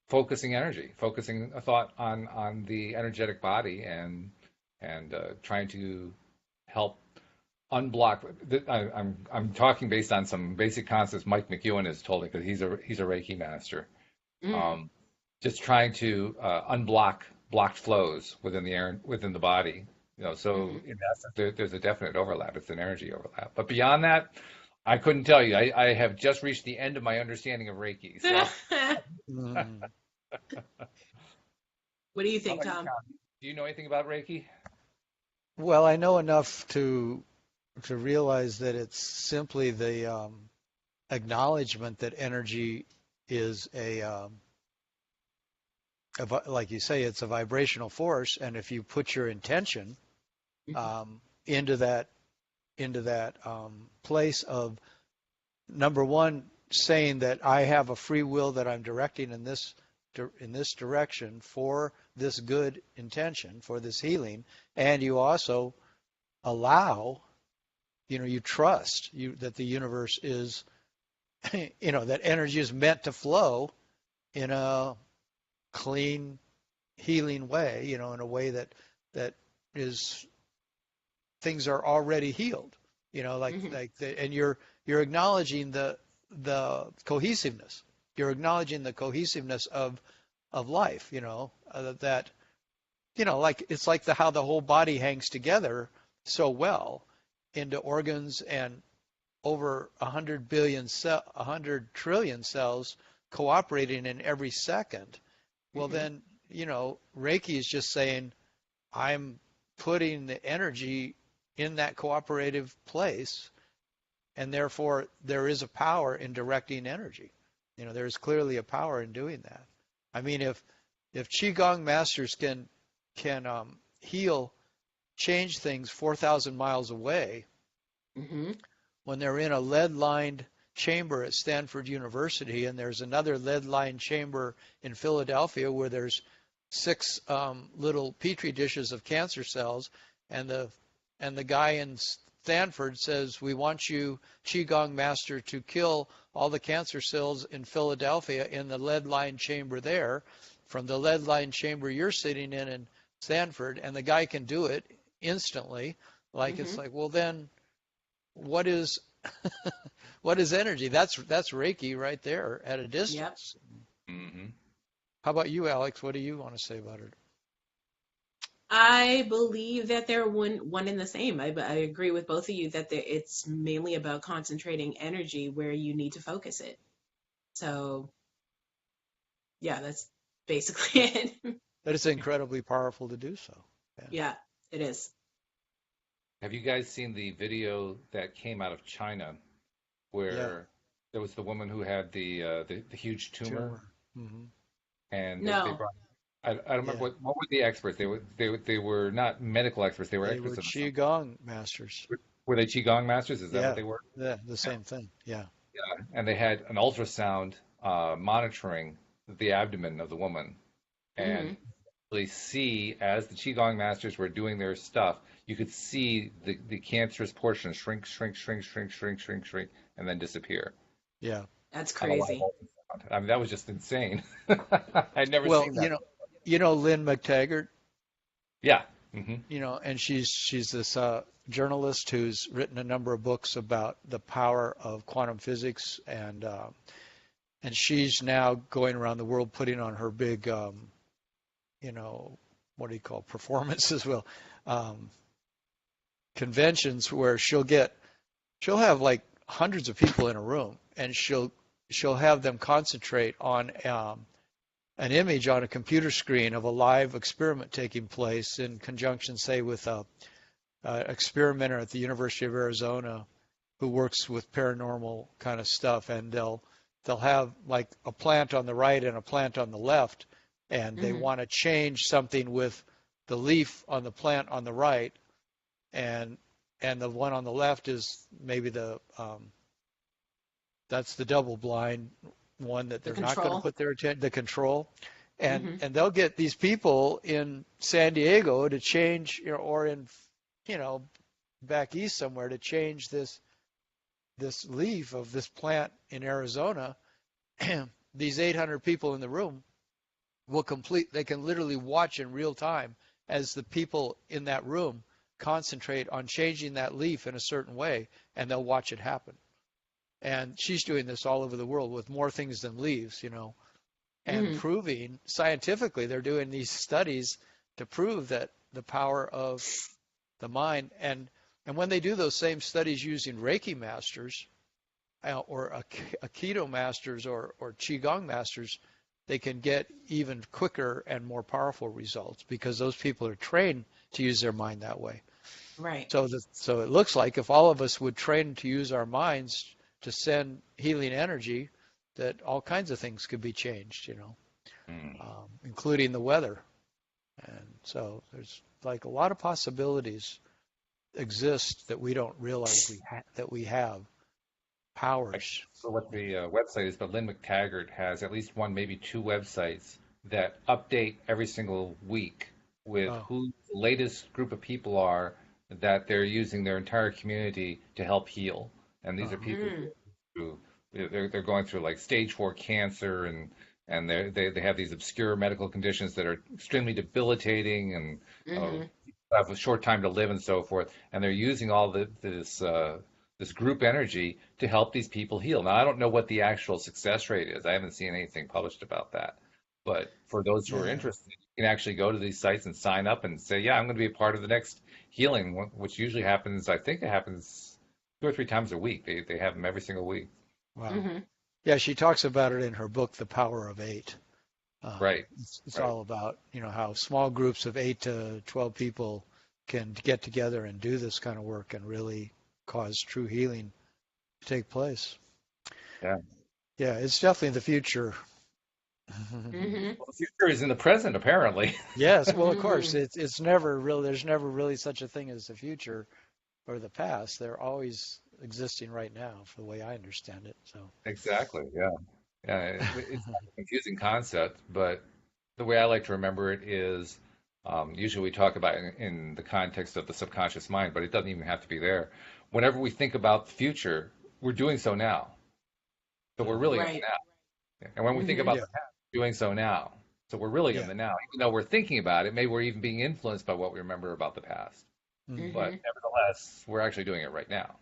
focusing energy, focusing a thought on the energetic body and trying to help unblock. I'm talking based on some basic concepts Mike McEwen has told me because he's a Reiki master. Mm-hmm. Um, just trying to unblock blocked flows within the air, within the body. So Mm-hmm. in essence, there's a definite overlap. It's an energy overlap. But beyond that, I couldn't tell you. I have just reached the end of my understanding of Reiki. So Mm. What do you how think, about you, Tom? Tom? Do you know anything about Reiki? Well, I know enough to realize that it's simply the acknowledgement that energy is like you say, it's a vibrational force, and if you put your intention Mm-hmm. into that place of number one, saying that I have a free will that I'm directing in this direction for this good intention, for this healing, and you also allow, you trust that the universe is, that energy is meant to flow in a clean, healing way, in a way that is things are already healed, Mm-hmm. and you're acknowledging the cohesiveness. You're acknowledging the cohesiveness of life, that like it's like how the whole body hangs together so well into organs and over 100 trillion cells cooperating in every second. Well, Mm-hmm. then, Reiki is just saying, I'm putting the energy in that cooperative place, and therefore there is a power in directing energy. There is clearly a power in doing that. I mean, if qigong masters can heal, change things 4,000 miles away, Mm-hmm. when they're in a lead-lined chamber at Stanford University, and there's another lead-lined chamber in Philadelphia where there's 6 little petri dishes of cancer cells, and the guy in Stanford says, "We want you, Qigong master, to kill all the cancer cells in Philadelphia in the lead-lined chamber there, from the lead-lined chamber you're sitting in Stanford," and the guy can do it instantly. It's Mm-hmm. like, well, then what is what is energy? That's Reiki right there at a Yep. distance. Mm-hmm. How about you, Alyx? What do you want to say about it? I believe that they're one and the same. I agree with both of you that it's mainly about concentrating energy where you need to focus it. So, yeah, that's basically it. That it's incredibly powerful to do so. Yeah. Yeah, it is. Have you guys seen the video that came out of China Yeah. where there was the woman who had the huge tumor, Tumor. Hmm. and they No. brought, I don't remember Yeah. what were the experts. They were not medical experts. They were They were experts in something. Qigong masters. Were they qigong masters? Is that what Yeah. they were? Yeah. The Yeah. same thing. Yeah. Yeah. And they had an ultrasound monitoring the abdomen of the woman, Mm-hmm. and really see as the qigong masters were doing their stuff, you could see the cancerous portion shrink, shrink, shrink, shrink, shrink, shrink, shrink, and then disappear Yeah. That's on a live crazy. ultrasound. I mean, that was just insane. I'd never Well, seen that. Lynn McTaggart, Yeah. Hmm. and she's this journalist who's written a number of books about the power of quantum physics, and she's now going around the world putting on her big, what do you call performances? Well, um, conventions where she'll have like hundreds of people in a room, and she'll have them concentrate on an image on a computer screen of a live experiment taking place in conjunction, say, with a experimenter at the University of Arizona who works with paranormal kind of stuff, and they'll have like a plant on the right and a plant on the left, and they Mm-hmm. want to change something with the leaf on the plant on the right, and the one on the left is maybe that's the double blind one that The they're not going to control. put their attention, the control, and Mm-hmm. and they'll get these people in San Diego to change, or in, back east somewhere to change this leaf of this plant in Arizona. These 800 people in the room they can literally watch in real time as the people in that room concentrate on changing that leaf in a certain way, and they'll watch it happen. And she's doing this all over the world with more things than leaves, and Mm-hmm. proving scientifically, they're doing these studies to prove that the power of the mind, and when they do those same studies using Reiki masters, or Aikido masters, or Qigong masters, they can get even quicker and more powerful results because those people are trained to use their mind that way. Right. So it looks like if all of us would train to use our minds to send healing energy, that all kinds of things could be changed, including the weather. And so there's like a lot of possibilities exist that we don't realize that we have powers. So what the website is, but Lynn McTaggart has at least one, maybe two websites that update every single week with Oh, who the latest group of people are that they're using their entire community to help heal. And these are uh-huh. people Mm. who they're going through like stage 4 cancer, and they have these obscure medical conditions that are extremely debilitating, and Mm-hmm. have a short time to live and so forth. And they're using all this group energy to help these people heal. Now, I don't know what the actual success rate is. I haven't seen anything published about that. But for those who are Yeah. interested, you can actually go to these sites and sign up and say, yeah, I'm going to be a part of the next healing, which usually happens, I think it happens 2 or 3 times a week. They have them every single week. Wow. Mm-hmm. Yeah, she talks about it in her book, The Power of Eight. Right, It's right. all about, how small groups of 8 to 12 people can get together and do this kind of work and really cause true healing to take place. Yeah. Yeah, it's definitely the future. Mm-hmm. Well, the future is in the present, apparently. Yes, well, of course, Mm-hmm. it's never really, there's never really such a thing as the future or the past. They're always existing right now, for the way I understand it. So, Exactly. Yeah. Yeah. It's kind of a confusing concept, but the way I like to remember it is usually we talk about it in the context of the subconscious mind, but it doesn't even have to be there. Whenever we think about the future, we're doing so now. So we're really in the Right. now. And when we think Mm-hmm. about yeah, the past, we're doing so now. So we're really in yeah. the now. Even though we're thinking about it, maybe we're even being influenced by what we remember about the past. Mhm. But Mm-hmm. nevertheless, we're actually doing it right now.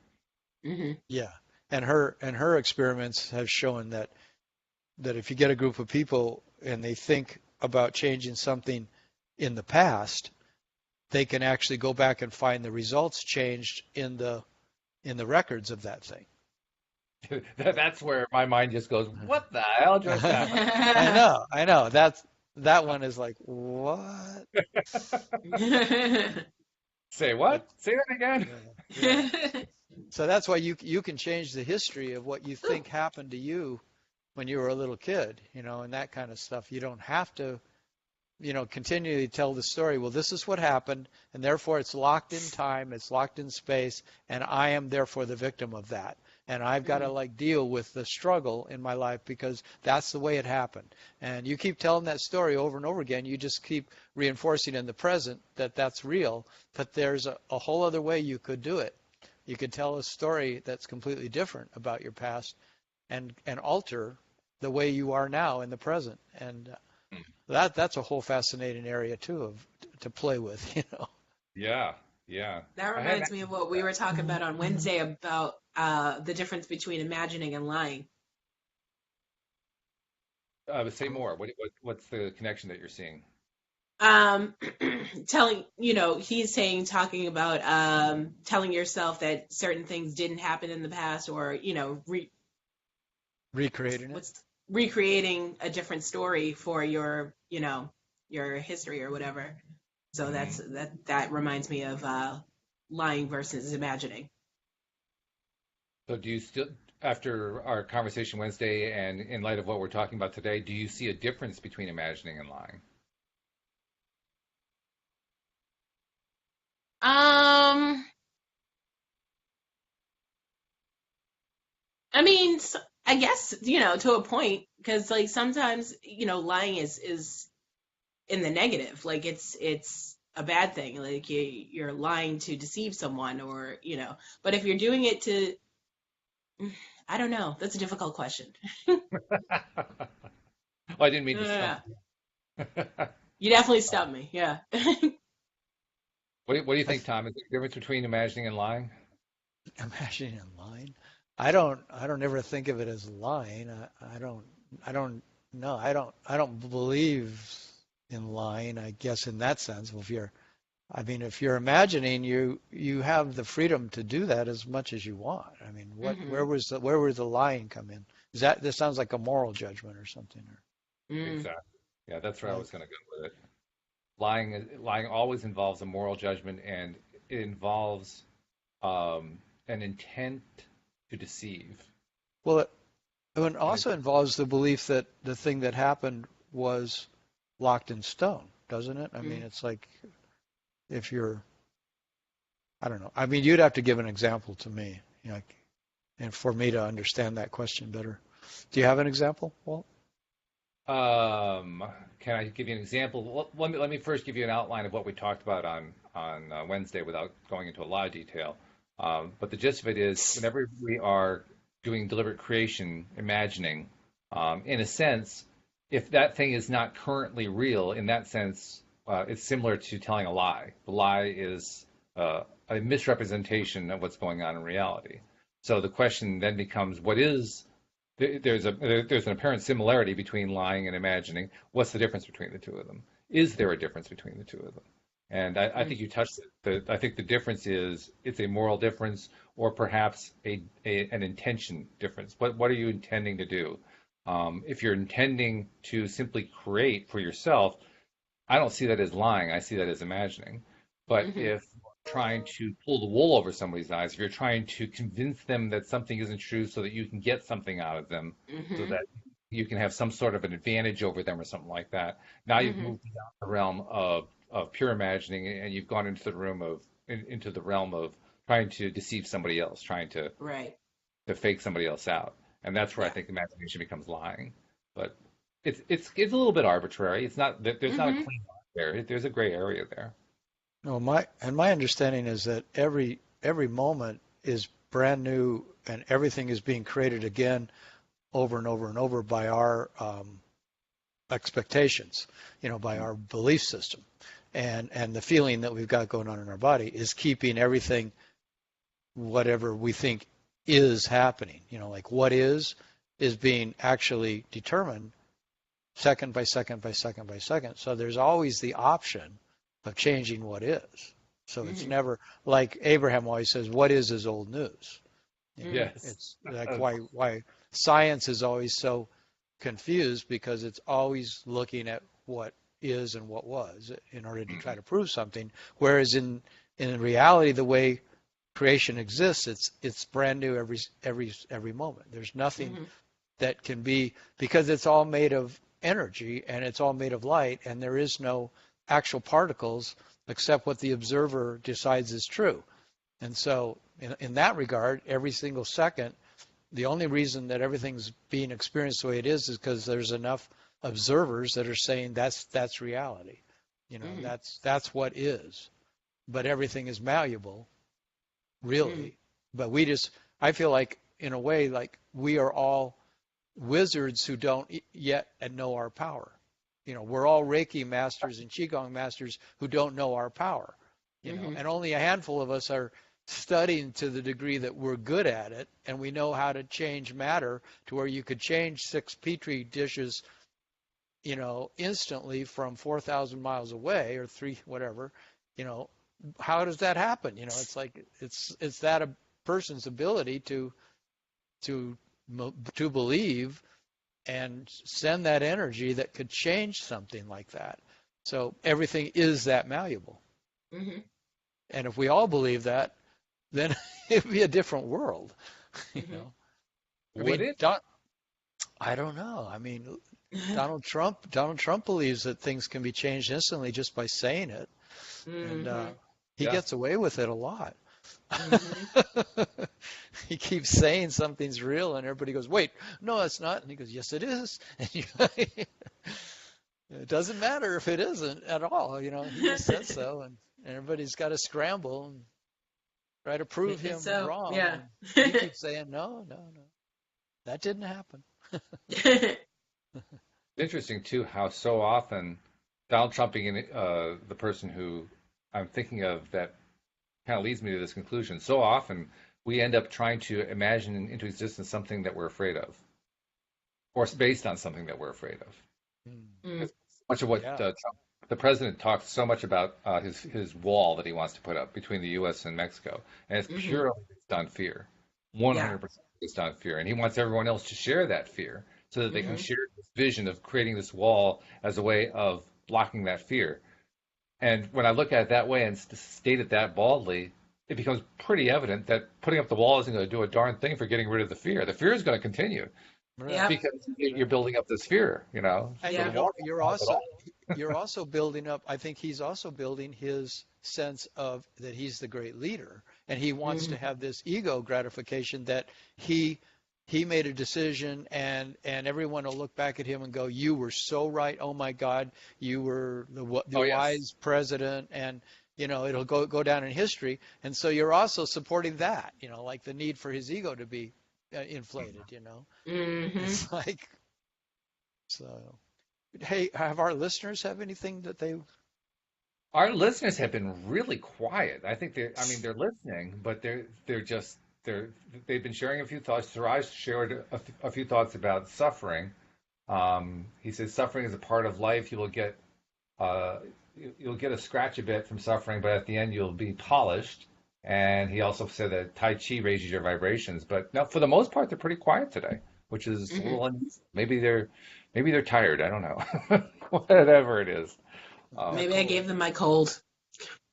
Mm-hmm. Yeah, and her experiments have shown that if you get a group of people and they think about changing something in the past, they can actually go back and find the results changed in the records of that thing. That's where my mind just goes, what the hell just happened? I know. That one is like, what? Say But what? Say that again? yeah. So that's why you can change the history of what you think happened to you when you were a little kid, and that kind of stuff. You don't have to, continually tell the story. Well, this is what happened, and therefore it's locked in time, it's locked in space, and I am therefore the victim of that. And I've got to Mm-hmm. like deal with the struggle in my life because that's the way it happened. And you keep telling that story over and over again. You just keep reinforcing in the present that that's real. But there's a whole other way you could do it. You could tell a story that's completely different about your past and alter the way you are now in the present. And that's a whole fascinating area too to play with. Yeah, yeah. That I hadn't reminds me of what we were talking about on Wednesday about the difference between imagining and lying. say more. What's the connection that you're seeing? Um, he's saying, talking about telling yourself that certain things didn't happen in the past, or Recreating it. what's recreating a different story for your history or whatever. So Hmm. that reminds me of lying versus imagining. So do you still, after our conversation Wednesday and in light of what we're talking about today, do you see a difference between imagining and lying? Um, I mean, I guess, to a point, because like sometimes, lying is in the negative. Like it's a bad thing. Like you're lying to deceive someone, or but if you're doing it to, I don't know. That's a difficult question. Well, I didn't mean to Yeah. stump you. You definitely stumped me. Yeah. What do you think, Tom? Is there a difference between imagining and lying? Imagining and lying. I don't ever think of it as lying. I don't know. I don't believe in lying, I guess in that sense. I mean, if you're imagining, you have the freedom to do that as much as you want. I mean, Hmm. where would the lying come in? This sounds like a moral judgment or something, Mm. Exactly. Yeah, that's where I like, was going to go with it. Lying always involves a moral judgment, and it involves an intent to deceive. well, it And it, also involves the belief that the thing that happened was locked in stone, doesn't it? I mean, Mm. it's like if you're, I don't know. I mean, you'd have to give an example to me, and for me to understand that question better. Do you have an example, Walt? um, can I give you an example? Let me first give you an outline of what we talked about on Wednesday without going into a lot of detail. But the gist of it is, whenever we are doing deliberate creation, imagining, in a sense, if that thing is not currently real, in that sense, it's similar to telling a lie. The lie is a misrepresentation of what's going on in reality. So the question then becomes, what is there's an apparent similarity between lying and imagining. What's the difference between the two of them? Is there a difference between the two of them? And I Mm. think you touched it. I think the difference is it's a moral difference, or perhaps an intention difference. What are you intending to do? If you're intending to simply create for yourself, I don't see that as lying. I see that as imagining. But Hmm. if you're trying to pull the wool over somebody's eyes, if you're trying to convince them that something isn't true so that you can get something out of them, so Hmm. that you can have some sort of an advantage over them or something like that, now you've Hmm. moved beyond the realm of pure imagining, and you've gone into the into the realm of trying to deceive somebody else, trying Right. to fake somebody else out. And that's where I Yeah. think imagination becomes lying. But it's a little bit arbitrary. It's not there's not a Hmm. clean line there. There's a gray area there. No, my understanding is that every moment is brand new, and everything is being created again over and over and over by our expectations, by our belief system, and the feeling that we've got going on in our body is keeping everything whatever we think is happening. Like what is being actually determined second by second by second by second. So there's always the option of changing what is. So it's Hmm. never like Abraham always says, "What is old news." Hmm. Yes. It's like why science is always so confused because it's always looking at what is and what was in order to try to prove something. Whereas in reality, the way creation exists, it's brand new every moment. There's nothing Hmm. that can be because it's all made of energy and it's all made of light and there is no actual particles except what the observer decides is true. And so in that regard, every single second, the only reason that everything's being experienced the way it is because there's enough observers that are saying that's reality. Hmm. That's what is. But everything is malleable, Hmm. really. But I feel like in a way, like we are all wizards who don't yet know our power. We're all Reiki masters and Qigong masters who don't know our power. Hmm. And only a handful of us are studying to the degree that we're good at it, and we know how to change matter to where you could change 6 petri dishes, instantly from 4,000 miles away or three, whatever. You know, how does that happen? It's like it's that a person's ability to to believe and send that energy that could change something like that. So everything is that malleable. Hmm. And if we all believe that, then it'd be a different world, you Hmm. know. I Would mean, it? I don't know. I mean, Donald Trump believes that things can be changed instantly just by saying it, and Hmm. he Yeah. gets away with it a lot. He keeps saying something's real, and everybody goes, "Wait, no, it's not." And he goes, "Yes, it is." And it doesn't matter if it isn't at all. He just says so, and everybody's got to scramble and try to prove him So, wrong. yeah. And he keeps saying, "No, no, no, that didn't happen." Interesting too how so often Donald Trump being the person who I'm thinking of that kind of leads me to this conclusion. So often we end up trying to imagine into existence something that we're afraid of, or it's based on something that we're afraid of. Mm. Much of what Yeah. Trump, the president talks so much about his wall that he wants to put up between the U.S. and Mexico, and it's purely based on fear, Yeah. 100% based on fear, and he wants everyone else to share that fear so that they can share this vision of creating this wall as a way of blocking that fear. And when I look at it that way and state it that baldly, it becomes pretty evident that putting up the wall isn't going to do a darn thing for getting rid of the fear. The fear is going to continue Yep. because you're building up this fear, And So Yeah. the wall you're also building up. I think he's also building his sense of that he's the great leader, and he wants to have this ego gratification that he made a decision, and everyone will look back at him and go, "You were so right. Oh my God, you were the Oh, yes. wise president," and it'll go down in history. And so you're also supporting that, like the need for his ego to be inflated. It's like so. Hey, have our listeners have anything that they? Our listeners have been really quiet. I think they're listening, but they've been sharing a few thoughts. Suraj shared a few thoughts about suffering. He says suffering is a part of life. Uh, you'll get a scratch a bit from suffering, but at the end you'll be polished. And he also said that Tai Chi raises your vibrations. But no, for the most part, they're pretty quiet today, which is a little unusual. Maybe they're tired. I don't know. Whatever it is. Maybe I gave them my cold.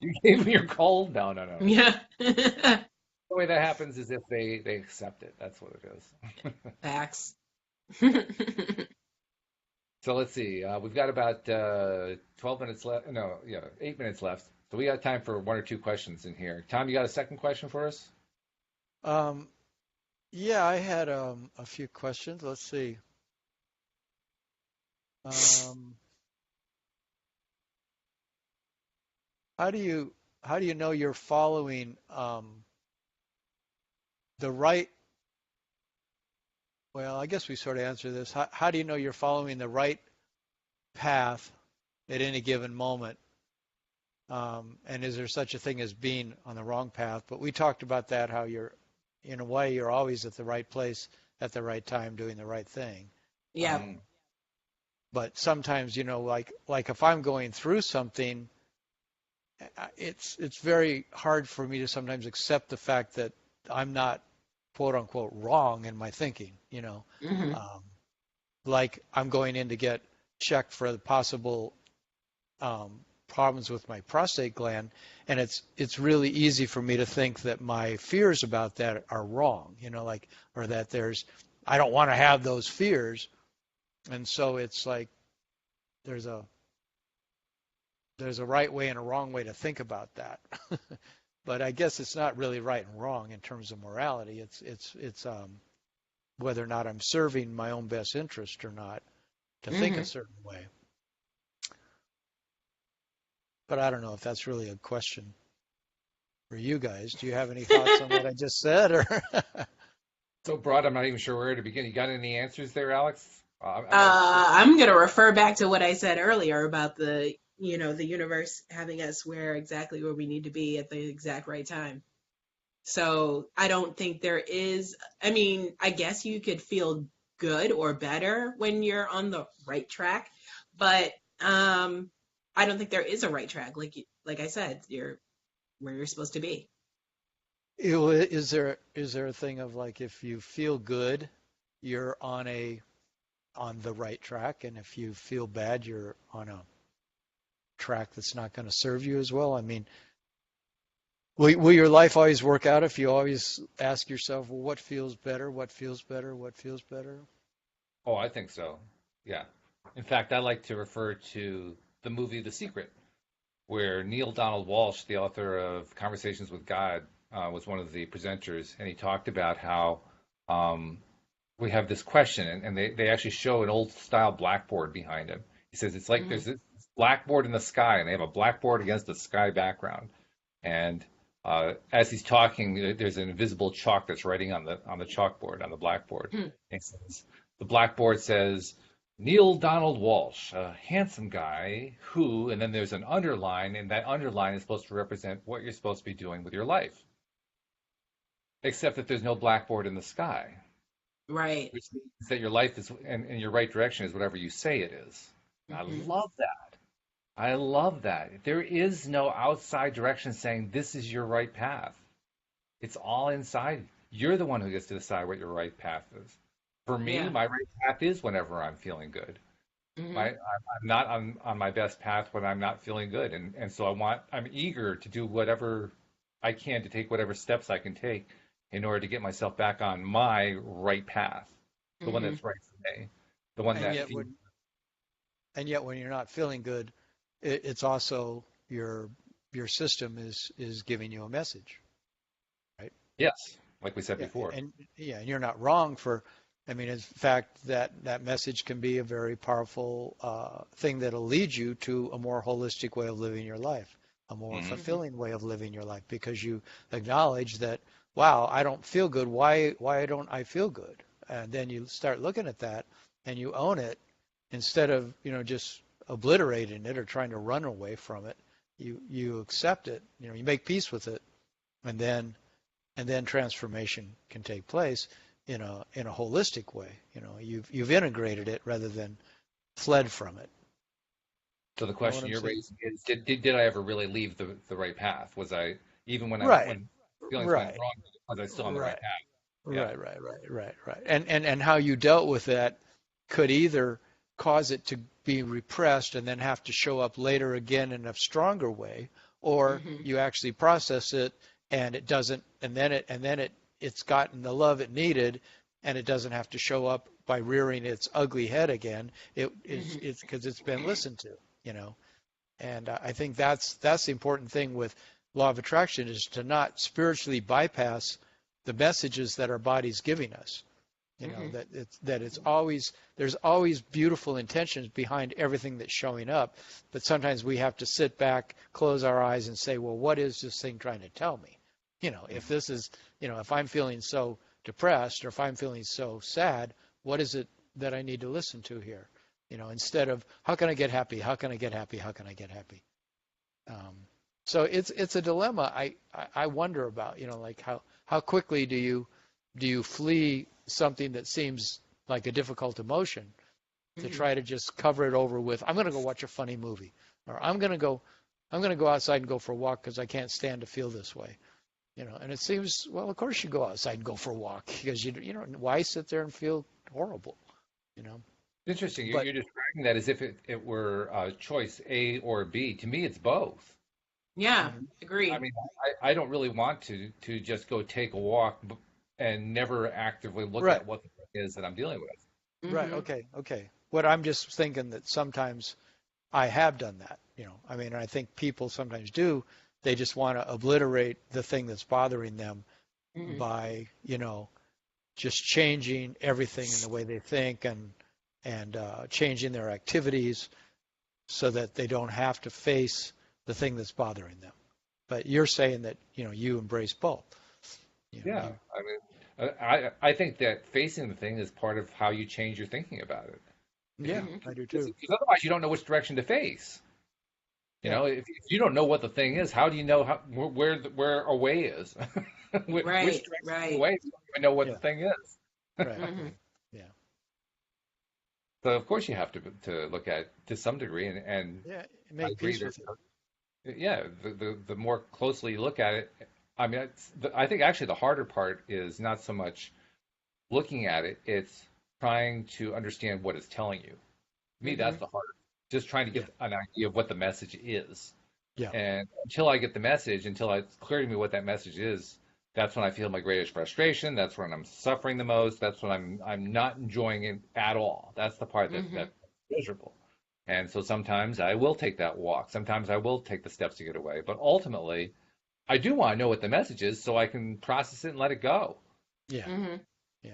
You gave me your cold? No, no, no. Yeah. The way that happens is if they accept it. That's what it is. Facts. So let's see. We've got about 12 minutes left. No, yeah, 8 minutes left. So we got time for one or two questions in here. Tom, you got a second question for us? Yeah, I had a few questions. Let's see. How do you know you're following the right? Well, I guess we sort of answered this. How do you know you're following the right path at any given moment? And is there such a thing as being on the wrong path? But we talked about that, how in a way, you're always at the right place at the right time doing the right thing. Yeah. But sometimes, like if I'm going through something, it's very hard for me to sometimes accept the fact that I'm not quote unquote wrong in my thinking, like I'm going in to get checked for the possible problems with my prostate gland, and it's really easy for me to think that my fears about that are wrong, or that I don't want to have those fears, and so it's like there's a right way and a wrong way to think about that. But I guess it's not really right and wrong in terms of morality. It's whether or not I'm serving my own best interest or not to think a certain way. But I don't know if that's really a question for you guys. Do you have any thoughts on what I just said? Or So broad, I'm not even sure where to begin. You got any answers there, Alyx? I'm going to refer back to what I said earlier about the universe having us exactly where we need to be at the exact right time. So I don't think there is, I guess you could feel good or better when you're on the right track, but I don't think there is a right track. Like I said, you're where you're supposed to be. Is there a thing of like, if you feel good, you're on the right track, and if you feel bad, you're on a track that's not going to serve you as well? Will your life always work out if you always ask yourself, well, what feels better? What feels better? What feels better? Oh, I think so. Yeah. In fact, I like to refer to the movie The Secret, where Neil Donald Walsh, the author of Conversations with God, was one of the presenters, and he talked about how we have this question, and they actually show an old style blackboard behind him. He says it's like there's this blackboard in the sky, and they have a blackboard against the sky background. And as he's talking, there's an invisible chalk that's writing on the chalkboard, on the blackboard. Mm. And says, the blackboard says, Neil Donald Walsh, a handsome guy who, and then there's an underline, and that underline is supposed to represent what you're supposed to be doing with your life. Except that there's no blackboard in the sky. Right. Which means that your life is, and your right direction is whatever you say it is. I love that. I love that. There is no outside direction saying this is your right path. It's all inside. You're the one who gets to decide what your right path is. For me, my right path is whenever I'm feeling good. I'm not on my best path when I'm not feeling good. And so I'm eager to do whatever I can, to take whatever steps I can take in order to get myself back on my right path, the one that's right for me, the one and yet when you're not feeling good, it's also your system is giving you a message, right? Yes, like we said before. And you're not wrong for. I mean, in fact, that message can be a very powerful thing that'll lead you to a more holistic way of living your life, a more fulfilling way of living your life, because you acknowledge that, wow, I don't feel good. Why don't I feel good? And then you start looking at that and you own it instead of, just obliterating it or trying to run away from it. You accept it, you make peace with it, and then transformation can take place in a holistic way. You've integrated it rather than fled from it. So the question you're raising is, did I ever really leave the right path? Was I, even when when feelings went wrong, was I still on the right path? Yeah. Right. And how you dealt with that could either cause it to be repressed and then have to show up later again in a stronger way, or you actually process it and it doesn't, and then it's gotten the love it needed, and it doesn't have to show up by rearing its ugly head again. It's because it's been listened to, And I think that's the important thing with law of attraction, is to not spiritually bypass the messages that our body's giving us. There's always beautiful intentions behind everything that's showing up, but sometimes we have to sit back, close our eyes, and say, well, what is this thing trying to tell me? If this is, if I'm feeling so depressed, or if I'm feeling so sad, what is it that I need to listen to here? Instead of, how can I get happy? How can I get happy? How can I get happy? So it's a dilemma. I wonder about, like how quickly do you flee something that seems like a difficult emotion to try to just cover it over with, I'm going to go watch a funny movie, or I'm going to go outside and go for a walk because I can't stand to feel this way. And it seems, well, of course you go outside and go for a walk, because why sit there and feel horrible? Interesting. You're describing that as if it were a choice A or B. To me, it's both. Yeah, agreed. I mean, I don't really want to just go take a walk and never actively look at what the thing is that I'm dealing with. Right. Okay. What I'm just thinking that sometimes I have done that. I mean, I think people sometimes do. They just want to obliterate the thing that's bothering them by, just changing everything in the way they think and changing their activities so that they don't have to face the thing that's bothering them. But you're saying that, you embrace both. I mean, I think that facing the thing is part of how you change your thinking about it. Yeah, I do too. Because otherwise you don't know which direction to face. If you don't know what the thing is, how do you know where a way is? Which direction away if you don't even know what the thing is? Right. Yeah. So of course you have to look at it to some degree and make peace with it. Yeah, the more closely you look at it, I mean, I think actually the harder part is not so much looking at it; it's trying to understand what it's telling you. To me, that's the harder. Just trying to get an idea of what the message is. Yeah. And until I get the message, until it's clear to me what that message is, that's when I feel my greatest frustration. That's when I'm suffering the most. That's when I'm not enjoying it at all. That's the part that's miserable. And so sometimes I will take that walk. Sometimes I will take the steps to get away. But ultimately, I do want to know what the message is so I can process it and let it go. Yeah. Mm-hmm. Yeah.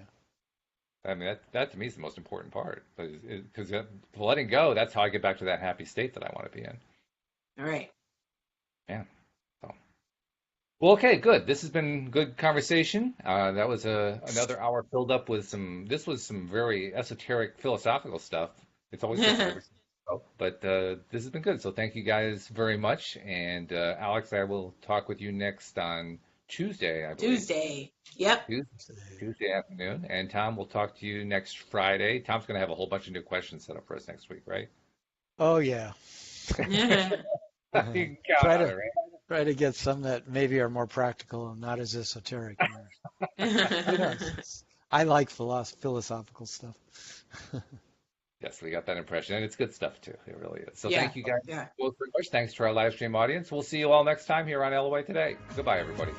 I mean, that to me is the most important part. Because letting go, that's how I get back to that happy state that I want to be in. All right. Yeah. So. Well, okay, good. This has been good conversation. That was another hour filled up with this was some very esoteric philosophical stuff. It's always good to never but this has been good. So thank you guys very much. And Alyx, I will talk with you next on Tuesday, I believe. Tuesday. Yep. Tuesday afternoon. And Tom, we'll talk to you next Friday. Tom's going to have a whole bunch of new questions set up for us next week, right? Oh yeah. You can count on it, right? Try to get some that maybe are more practical and not as esoteric. Who knows? I like philosophical stuff. Yes, we got that impression, and it's good stuff too. It really is. So Yeah. thank you guys Yeah. both very much. Thanks to our live stream audience. We'll see you all next time here on LOA Today. Goodbye, everybody.